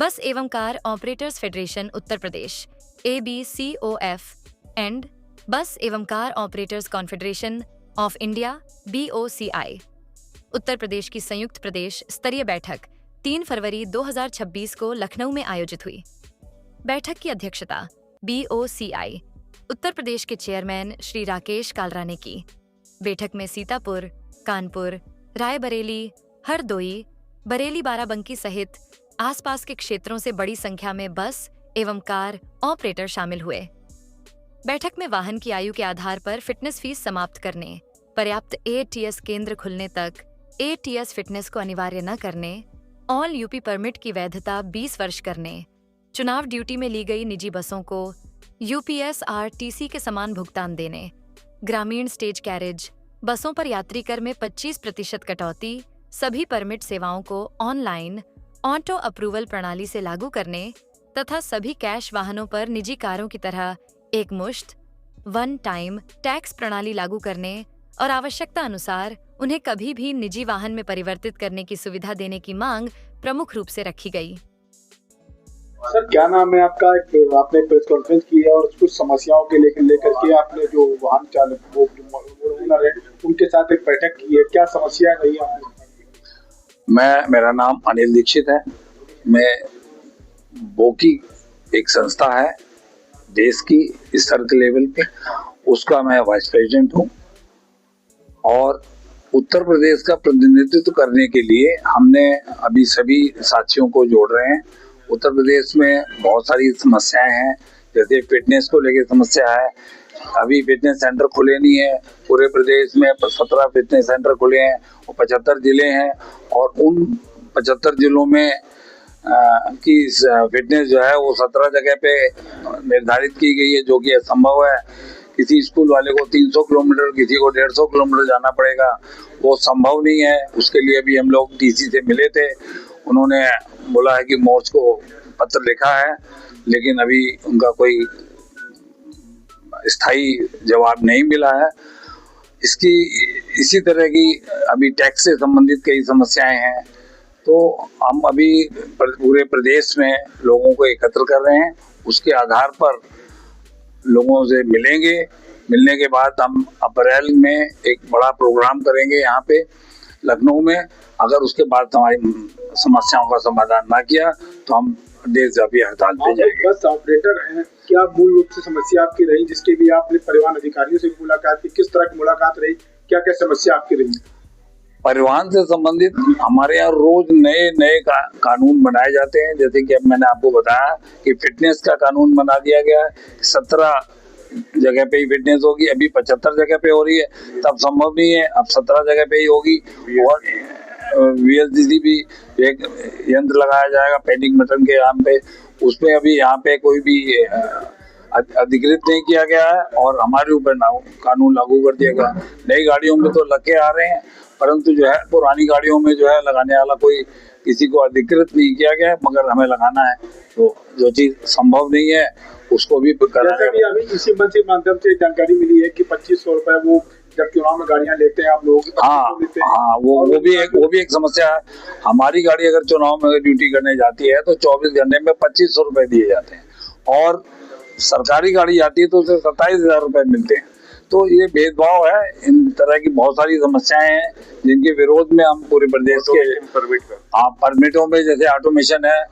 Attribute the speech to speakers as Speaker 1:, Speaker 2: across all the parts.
Speaker 1: बस एवं car operators federation Uttar Pradesh ABCOF and बस एवं car operators confederation of India BOCI Uttar Pradesh की संयुक्त प्रदेश स्तरीय बैठक 3 फरवरी 2026 को लखनऊ में आयोजित हुई। बैठक की अध्यक्षता BOCI उत्तर प्रदेश के चेयरमैन श्री राकेश कालरा ने की। बैठक में सीतापुर, कानपुर, रायबरेली, हरदोई, बरेली, बाराबंकी सहित आसपास के क्षेत्रों से बड़ी संख्या में बस एवं कार ऑपरेटर शामिल हुए। बैठक में वाहन की आयु के आधार पर फिटनेस फीस समाप्त करने, पर्याप्त ATS केंद्र खुलने तक ATS फिटनेस को अनिवार्य न करने, ऑल यूपी परमिट की वैधता 20 वर्ष करने, चुनाव ड्यूटी में ली गई निजी बसों को UPSRTC के समान भुगतान देने, ग्रामीण स्टेज कैरेज बसों पर यात्री कर में 25% कटौती, सभी परमिट सेवाओं को ऑनलाइन ऑटो अप्रूवल प्रणाली से लागू करने तथा सभी कैश वाहनों पर निजी कारों की तरह एक मुश्त वन टाइम टैक्स प्रणाली लागू करने और आवश्यकता अनुसार उन्हें कभी भी निजी वाहन में परिवर्तित करने की सुविधा देने की मांग प्रमुख रूप से रखी गई।
Speaker 2: सर, क्या नाम है आपका? आपने प्रेस कॉन्फ्रेंस की है और कुछ समस्याओं के लेकर के आपने जो वाहन चालक वो ओनर है उनके साथ एक बैठक की है, क्या समस्या रही आपने?
Speaker 3: मेरा नाम अनिल दीक्षित है। मैं बोकी एक संस्था है देश की स्तर के लेवल पे, उसका मैं वाइस प्रेसिडेंट हूँ और उत्तर प्रदेश का प्रतिनिधित्व करने के लिए हमने अभी सभी साथियों को जोड़ रहे हैं। उत्तर प्रदेश में बहुत सारी समस्याएं हैं, जैसे फिटनेस को लेकर समस्या है। अभी फिटनेस सेंटर खुले नहीं है, पूरे प्रदेश में 17 फिटनेस सेंटर खुले हैं और 75 जिले हैं और उन 75 जिलों में की फिटनेस जो है वो 17 जगह पे निर्धारित की गई है, जो कि असंभव है। किसी स्कूल वाले को 300 किलोमीटर, किसी को 150 किलोमीटर जाना पड़ेगा, वो संभव नहीं है। उसके लिए भी हम लोग DC से मिले थे, उन्होंने बोला है कि मोर्च को पत्र लिखा है, लेकिन अभी उनका कोई स्थायी जवाब नहीं मिला है। इसी तरह की अभी टैक्स से संबंधित कई समस्याएं हैं, तो हम अभी पूरे प्रदेश में लोगों को एकत्र कर रहे हैं। उसके आधार पर लोगों से मिलने के बाद हम अप्रैल में एक बड़ा प्रोग्राम करेंगे यहाँ पे लखनऊ में। अगर उसके बाद हमारी समस्याओं का समाधान ना किया तो हम देशव्यापी हड़ताल पे जाएंगे।
Speaker 2: बस ऑपरेटर हैं, क्या मूल रूप से समस्या आपकी रही जिसके लिए आपने परिवहन अधिकारियों से मुलाकात की? किस तरह की मुलाकात रही, क्या क्या समस्या आपकी रही?
Speaker 3: परिवहन से संबंधित हमारे यहाँ रोज नए कानून बनाए जाते हैं। जैसे कि अब मैंने आपको बताया कि फिटनेस का कानून बना दिया गया है, 17 जगह पे ही फिटनेस होगी। अभी 75 जगह पे हो रही है, तब संभव नहीं है, अब 17 जगह पे ही होगी। और VSDC भी एक यंत्र लगाया जाएगा पेंडिंग बटन के यहाँ पे, उसमें अभी यहाँ पे कोई भी अधिकृत नहीं किया गया है और हमारे ऊपर कानून लागू कर दिया गया। नई गाड़ियों में तो लगे आ रहे हैं, परंतु जो है पुरानी गाड़ियों में जो है लगाने वाला कोई किसी को अधिकृत नहीं किया गया, मगर हमें लगाना है। तो जो चीज संभव नहीं है उसको भी
Speaker 2: कराना। अभी इसी मंच के माध्यम से जानकारी मिली है कि 2500 रुपए वो जब चुनाव में गाड़ियां लेते हैं आप लोग।
Speaker 3: हाँ, वो भी एक समस्या है। हमारी गाड़ी अगर चुनाव में ड्यूटी करने जाती है तो 24 घंटे में 2500 रुपए दिए जाते हैं और सरकारी गाड़ी जाती है तो उसे 27,000 रुपए मिलते हैं। तो ये भेदभाव है। इन तरह की बहुत सारी समस्याएं हैं जिनके विरोध में हम पूरे प्रदेश के परमिटों में, जैसे ऑटोमेशन है,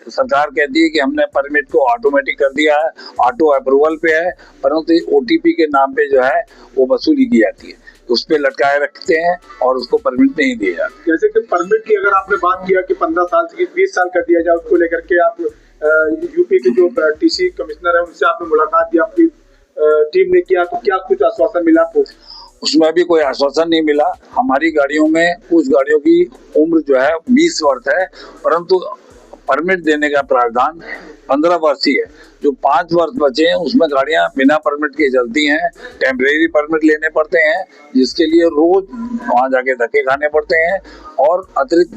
Speaker 3: सरकार कहती है कि हमने परमिट को ऑटोमेटिक कर दिया है, ऑटो अप्रूवल पे है, परंतु OTP के नाम पे जो है वो वसूली की जाती है, उस पे लटकाए रखते हैं और उसको परमिट नहीं दिए जाते।
Speaker 2: जैसे कि परमिट की अगर आपने बात किया कि 15 साल से 20 साल कर दिया जाए, उसको लेकर के आप यूपी के जो TC कमिश्नर है उनसे आपने मुलाकात की, आपकी टीम ने किया, तो क्या कुछ आश्वासन मिला आपको?
Speaker 3: उसमें भी कोई आश्वासन नहीं मिला। हमारी गाड़ियों में कुछ गाड़ियों की उम्र जो है 20 वर्ष है, परंतु परमिट देने का प्रावधान 15 वर्ष ही है। जो 5 वर्ष बचे हैं उसमें गाड़ियां बिना परमिट के चलती हैं, टेम्परेरी परमिट लेने पड़ते हैं, जिसके लिए रोज वहां जाके धक्के खाने पड़ते हैं और अतिरिक्त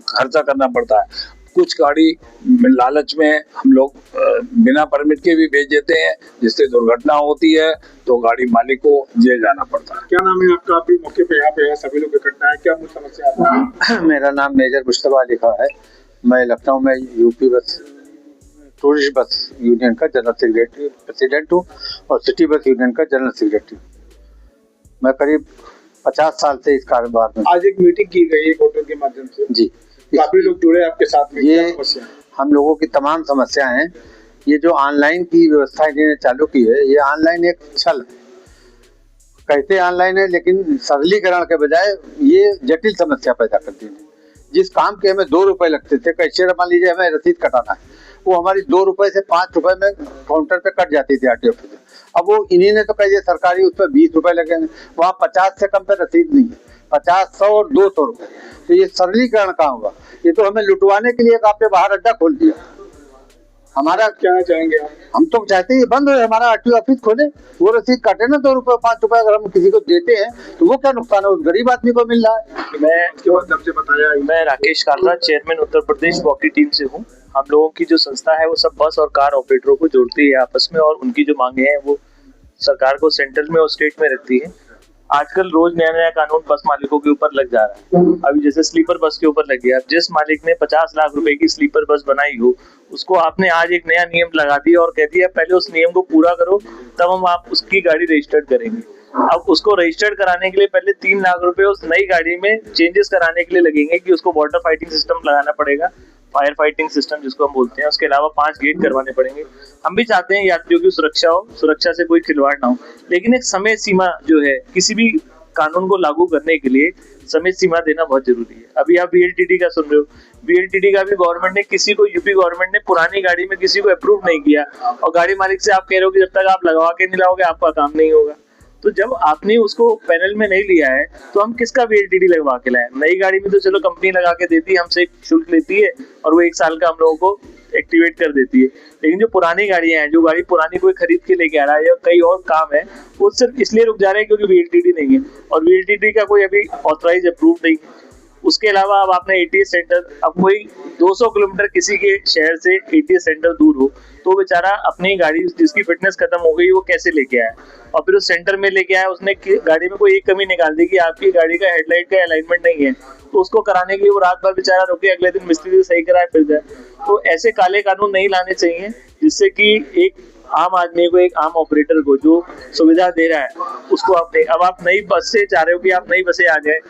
Speaker 3: खर्चा करना पड़ता है। कुछ गाड़ी लालच में हम लोग बिना परमिट के भी भेज देते हैं, जिससे दुर्घटना होती है तो गाड़ी मालिक को जेल जाना पड़ता है।
Speaker 2: क्या नाम है आपका? अभी मौके पे यहाँ पे है, सभी लोग इकट्ठा है, क्या मुझे समस्या है?
Speaker 4: मेरा नाम मेजर मुस्तफा लिखा है। मैं लखनऊ में यूपी बस टूरिस्ट बस यूनियन का जनरल सेक्रेटरी प्रेसिडेंट हूँ और सिटी बस यूनियन का जनरल सेक्रेटरी। मैं करीब 50 साल से इस कारोबार में।
Speaker 2: आज एक मीटिंग की गई है होटल के माध्यम से
Speaker 4: जी,
Speaker 2: काफी लोग जुड़े आपके साथ में।
Speaker 4: ये हम लोगों की तमाम समस्याएं हैं। ये जो ऑनलाइन की व्यवस्था इन्होंने चालू की है, ये ऑनलाइन एक छल कहते ऑनलाइन है, लेकिन सरलीकरण के बजाय ये जटिल समस्या पैदा करती है। जिस काम के हमें 2 रुपए लगते थे, कैशियर मान लीजिए हमें रसीद कटाना है, वो हमारी 2 रुपए से 5 रुपए में काउंटर पे कट जाती थी आरटीओ ऑफिस। अब वो इन्हीं ने तो कह दिया सरकारी उस पर 20 रुपए लगेंगे, वहाँ 50 से कम पे रसीद नहीं है, 50, 100 और 200 रुपए। तो ये सरलीकरण कहाँ हुआ? ये तो हमें लुटवाने के लिए आपने बाहर अड्डा खोल दिया। हमारा
Speaker 2: क्या चाहेंगे आप?
Speaker 4: हम तो चाहते हैं ये बंद हो, हमारा आरटीओ ऑफिस खोले, वो रसीद काटे ना 2 रुपए 5 रुपए। अगर हम किसी को देते हैं तो वो क्या नुकसान है? उस गरीब आदमी को मिल रहा है।
Speaker 5: मैं Rakesh Kalra, chairman Uttar Pradesh walkie team से हूँ। हम लोगों की जो संस्था है वो सब बस और कार ऑपरेटरों को जोड़ती है आपस में, और उनकी जो मांगे हैं वो सरकार को सेंट्रल में और स्टेट में रखती है। आजकल रोज नया नया कानून बस मालिकों के ऊपर लग जा रहा है। अभी जैसे स्लीपर बस के ऊपर लग गया। जिस मालिक ने 50 लाख रुपए की स्लीपर बस बनाई हो, उसको आपने आज एक नया नियम लगा दिया और कह दिया पहले उस नियम को पूरा करो, तब हम आप उसकी गाड़ी रजिस्टर्ड करेंगे। अब उसको रजिस्टर्ड कराने के लिए पहले 3 लाख रुपए उस नई गाड़ी में चेंजेस कराने के लिए लगेंगे कि उसको वाटर फाइटिंग सिस्टम लगाना पड़ेगा, फायर फाइटिंग सिस्टम जिसको हम बोलते हैं। उसके अलावा 5 गेट करवाने पड़ेंगे। हम भी चाहते हैं यात्रियों की सुरक्षा हो, सुरक्षा से कोई खिलवाड़ ना हो, लेकिन एक समय सीमा जो है किसी भी कानून को लागू करने के लिए समय सीमा देना बहुत जरूरी है। अभी आप बीएलटीटी का सुन रहे हो, बीएलटीटी का भी गवर्नमेंट ने किसी को, यूपी गवर्नमेंट ने पुरानी गाड़ी में किसी को अप्रूव नहीं किया, और गाड़ी मालिक से आप कह रहे हो कि जब तक आप लगवा के नहीं लाओगे आपका काम नहीं होगा। तो जब आपने उसको पैनल में नहीं लिया है तो हम किसका बीएलटीटी लगवा के लाए? नई गाड़ी में तो चलो कंपनी लगा के देती है, हमसे शुल्क लेती है और वो 1 साल का हम लोगों को एक्टिवेट कर देती है। लेकिन जो पुरानी गाड़ियां हैं, जो गाड़ी पुरानी कोई खरीद के लेके आ रहा है या कई और काम है, वो सिर्फ इसलिए रुक जा रहे हैं क्योंकि बीएलटीटी नहीं है, और बीएलटीटी का कोई अभी ऑथराइज अप्रूव नहीं है। उसके अलावा अब आपने एटीएस सेंटर, अब कोई 200 किलोमीटर किसी के शहर से एटीएस सेंटर दूर हो तो बेचारा अपनी गाड़ी जिसकी फिटनेस खत्म हो गई वो कैसे लेके आया, और फिर उस सेंटर में लेके आया, उसने गाड़ी में कोई एक कमी निकाल दी कि आपकी गाड़ी का हेडलाइट का अलाइनमेंट नहीं है, तो उसको कराने के लिए वो रात भर बेचारा रुके, अगले दिन मिस्त्री से सही कराए फिर जाए। तो ऐसे काले कानून नहीं लाने चाहिए जिससे कि एक आम आदमी को, एक आम ऑपरेटर को जो सुविधा दे रहा है उसको आपने, अब आप नई बस से चाह रहे हो कि आप नई बसें आ जाए,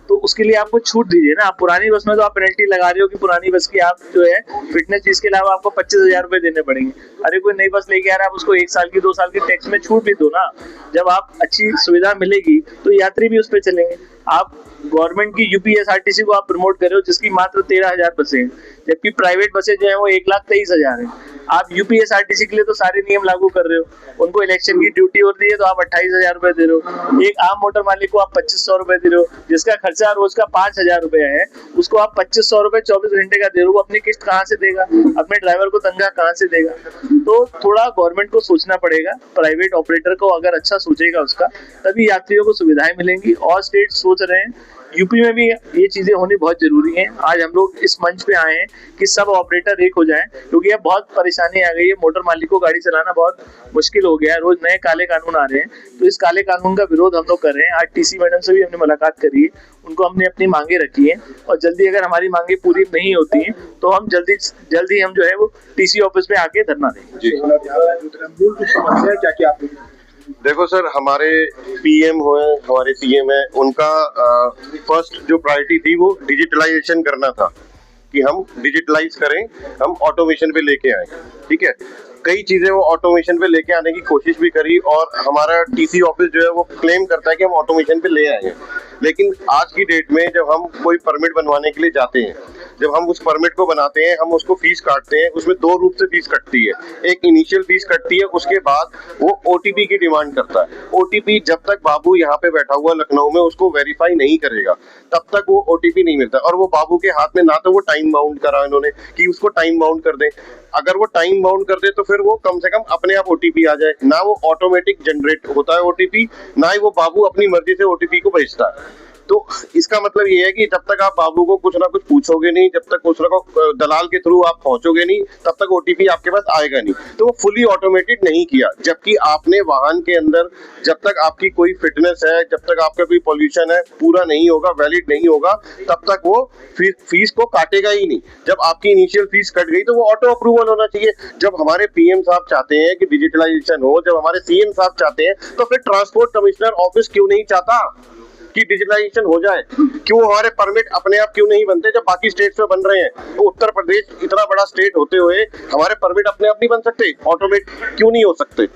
Speaker 5: तो उसके लिए आपको छूट दीजिए ना। आप पुरानी बस में तो आप पेनल्टी लगा रहे हो कि पुरानी बस की आप जो है फिटनेस फीस के अलावा आपको 25,000 रुपए देने पड़ेंगे। अरे कोई नई बस लेके आ रहा है, आप उसको 1 साल की 2 साल की टैक्स में छूट भी दो ना। जब आप अच्छी सुविधा मिलेगी तो यात्री भी उस पर चलेंगे। आप गवर्नमेंट की यूपीएसआरटीसी को आप प्रमोट कर रहे हो जिसकी मात्र 13,000 बसें हैं, जबकि प्राइवेट बसें जो है वो 1,23,000 है। आप यूपीएसआरटीसी के लिए तो सारे नियम लागू कर रहे हो, उनको इलेक्शन की ड्यूटी हो रही है तो आप 28,000 रुपए दे रहे हो। एक आम मोटर मालिक को आप 2,500 रुपए दे रहे हो, जिसका खर्चा रोज का 5,000 रुपए है, उसको आप 2,500 रुपए 24 घंटे का दे रहे हो। अपनी किस्त कहाँ से देगा? अपने ड्राइवर को तनख्वाह कहाँ से देगा? तो थोड़ा गवर्नमेंट को सोचना पड़ेगा। प्राइवेट ऑपरेटर को अगर अच्छा सोचेगा उसका, तभी यात्रियों को सुविधाएं मिलेंगी। और स्टेट सोच रहे हैं, यूपी में भी ये चीजें होनी बहुत जरूरी हैं। आज हम लोग इस मंच पे आए हैं कि सब ऑपरेटर एक हो जाएं, क्योंकि अब बहुत परेशानी आ गई है। मोटर मालिक को गाड़ी चलाना बहुत मुश्किल हो गया है, रोज नए काले कानून आ रहे हैं। तो इस काले कानून का विरोध हम लोग कर रहे हैं। आज टीसी मैडम से भी हमने मुलाकात करी है, उनको हमने अपनी मांगे रखी है, और जल्दी अगर हमारी मांगे पूरी नहीं होती हैं तो हम जल्दी हम जो है वो टीसी ऑफिस में आके धरना देंगे।
Speaker 2: समस्या क्या क्या आपकी?
Speaker 6: देखो सर, हमारे पीएम हुए, हमारे सीएम है, उनका फर्स्ट जो प्रायोरिटी थी वो डिजिटलाइजेशन करना था कि हम डिजिटलाइज करें, हम ऑटोमेशन पे लेके आए। ठीक है, कई चीजें वो ऑटोमेशन पे लेके आने की कोशिश भी करी, और हमारा टीसी ऑफिस जो है वो क्लेम करता है कि हम ऑटोमेशन पे ले आए हैं। लेकिन आज की डेट में जब हम कोई परमिट बनवाने के लिए जाते हैं, जब हम उस परमिट को बनाते हैं, हम उसको फीस काटते हैं। उसमें 2 रूप से फीस कटती है। एक इनिशियल फीस कटती है, उसके बाद वो ओटीपी की डिमांड करता है। ओटीपी जब तक बाबू यहाँ पे बैठा हुआ लखनऊ में उसको वेरीफाई नहीं करेगा तब तक वो ओटीपी नहीं मिलता। और वो बाबू के हाथ में ना तो वो टाइम बाउंड करा इन्होंने कि उसको टाइम बाउंड कर दें। अगर वो टाइम बाउंड कर दे तो फिर वो कम से कम अपने आप ओटीपी आ जाए, ना वो ऑटोमेटिक जनरेट होता है ओटीपी, ना ही वो बाबू अपनी मर्जी से ओटीपी को भेजता है। तो इसका मतलब ये है कि जब तक आप बाबू को कुछ ना कुछ पूछोगे नहीं, जब तक कुछ ना कुछ दलाल के थ्रू आप पहुंचोगे नहीं, तब तक ओटीपी आपके पास आएगा नहीं। तो वो फुली ऑटोमेटेड नहीं किया, जबकि आपने वाहन के अंदर जब तक आपकी कोई फिटनेस है, जब तक आपका कोई पॉल्यूशन है पूरा नहीं होगा, वैलिड नहीं होगा, तब तक वो फीस को काटेगा ही नहीं। जब आपकी इनिशियल फीस कट गई तो वो ऑटो अप्रूवल होना चाहिए। जब हमारे पीएम साहब चाहते हैं कि डिजिटलाइजेशन हो, जब हमारे सीएम साहब चाहते हैं, तो फिर ट्रांसपोर्ट कमिश्नर ऑफिस क्यों नहीं चाहता कि डिजिटलाइजेशन हो जाए? क्यों हमारे परमिट अपने आप क्यों नहीं बनते जब बाकी स्टेट्स में बन रहे हैं? तो उत्तर प्रदेश इतना बड़ा स्टेट होते हुए हमारे परमिट अपने आप नहीं बन सकते, ऑटोमेट क्यों नहीं हो सकते?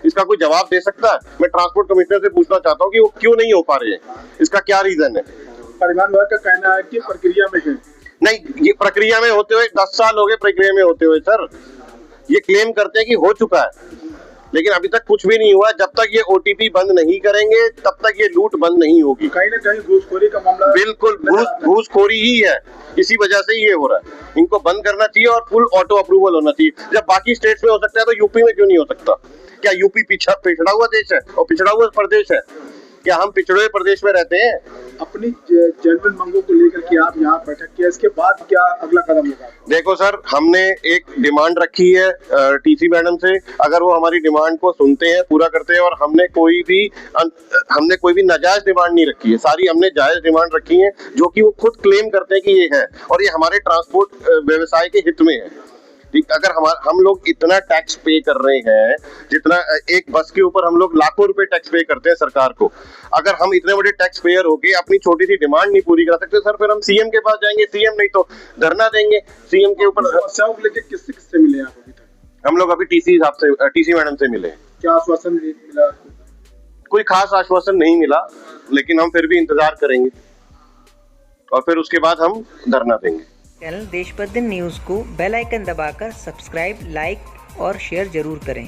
Speaker 6: इसका कोई जवाब दे सकता है? मैं ट्रांसपोर्ट कमिश्नर से पूछना चाहता हूँ कि वो क्यों नहीं हो पा रहे हैं, इसका क्या रीजन है?
Speaker 2: परिवहन विभाग का कहना है कि प्रक्रिया में है।
Speaker 6: नहीं, ये प्रक्रिया में होते हुए 10 साल हो गए, प्रक्रिया में होते हुए सर। ये क्लेम करते हैं कि हो चुका है, लेकिन अभी तक कुछ भी नहीं हुआ। जब तक ये ओटीपी बंद नहीं करेंगे तब तक ये लूट बंद नहीं होगी।
Speaker 2: कहीं ना कहीं घूसखोरी का मामला, बिल्कुल
Speaker 6: घूसखोरी ही है, इसी वजह से ही ये हो रहा है। इनको बंद करना चाहिए और फुल ऑटो अप्रूवल होना चाहिए। जब बाकी स्टेट्स में हो सकता है तो यूपी में क्यों नहीं हो सकता? क्या यूपी पिछड़ा हुआ देश है और पिछड़ा हुआ प्रदेश है? क्या हम पिछड़े प्रदेश में रहते हैं?
Speaker 2: अपनी जेन्युइन मांगों को लेकर के आप यहाँ बैठक किया, इसके बाद क्या अगला कदम होगा?
Speaker 6: देखो सर, हमने एक डिमांड रखी है टीसी मैडम से। अगर वो हमारी डिमांड को सुनते हैं, पूरा करते हैं, और हमने कोई भी नाजायज डिमांड नहीं रखी है, सारी हमने जायज डिमांड रखी है, जो कि वो खुद क्लेम करते हैं कि ये है, और ये हमारे ट्रांसपोर्ट व्यवसाय के हित में है। ठीक, अगर हम लोग इतना टैक्स पे कर रहे हैं, जितना एक बस के ऊपर हम लोग लाखों रुपए टैक्स पे करते हैं सरकार को, अगर हम इतने बड़े टैक्स पेयर होके अपनी छोटी सी डिमांड नहीं पूरी करा सकते सर, फिर हम सीएम के पास जाएंगे, सीएम नहीं तो धरना देंगे सीएम के ऊपर।
Speaker 2: समस्याओं को लेकर किससे मिले आप अभी तक?
Speaker 6: हम लोग अभी टीसी मैडम से मिले।
Speaker 2: क्या आश्वासन मिला?
Speaker 6: कोई खास आश्वासन नहीं मिला, लेकिन हम फिर भी इंतजार करेंगे और फिर उसके बाद हम धरना देंगे।
Speaker 7: चैनल देश प्रतिदिन न्यूज़ को बेल आइकन दबाकर सब्सक्राइब, लाइक और शेयर जरूर करें।